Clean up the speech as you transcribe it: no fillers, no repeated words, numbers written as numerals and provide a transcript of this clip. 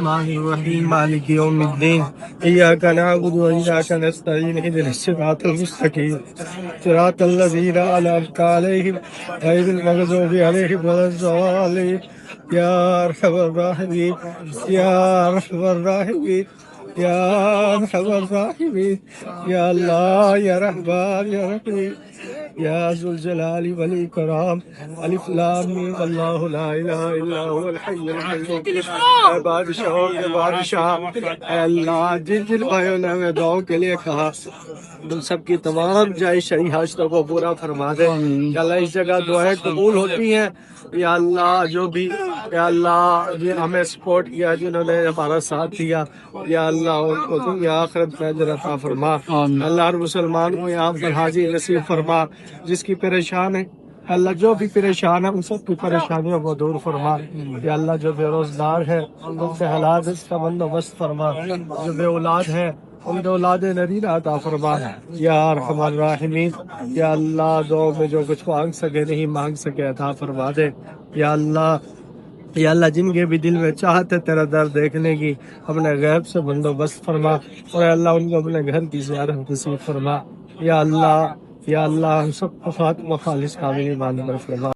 الرحمن الرحيم مالك يوم الدين إياك نعبد وإياك نستعين اهدنا الصراط المستقيم صراط الذين أنعمت عليهم غير المغضوب عليهم ولا الضالين يا أرحم الراحمين يا أرحم الراحمين يا أرحم الراحمين يا الله يا رحمن يا رحيم يا ذو الجلال والإكرام الف لام میم اللہ لا الہ الا هو الحی القیوم اے بادشاہوں کے بادشاہ اے اللہ جن جن بھائیوں نے ہمیں دعاؤں کے لیے کہا تم سب کی تمام جائز شرعی حاجتوں کو پورا فرما دے یا اللہ اس جگہ دعائیں قبول ہوتی ہیں یا اللہ جو بھی یا اللہ جن ہمیں سپورٹ کیا جنہوں نے ہمارا ساتھ دیا یا اللہ ان کو تم یا آخرت میں اجر عطا فرما اللہ ہر مسلمان کو یہاں پر حاضری نصیب فرما جس کی پریشان ہے اللہ جو بھی پریشان ہے ان سب کی پریشانیوں کو دور فرما یا اللہ جو بے روزگار ہے ان سے حالات اس کا بندوبست فرما جو بے اولاد ہے ان کو اولاد نرینہ عطا فرما یا ارحم الراحمین یا اللہ دعا میں جو کچھ مانگ سکے نہیں مانگ سکے عطا فرما دے یا اللہ جن کے بھی دل میں چاہتے تیرا درد دیکھنے کی اپنے غیب سے بندوبست فرما اور اللہ ان کو اپنے گھر کی زیارت نصیب فرما یا اللہ ہم سب کو خاتمہ خالص کامل ایمان پر فرما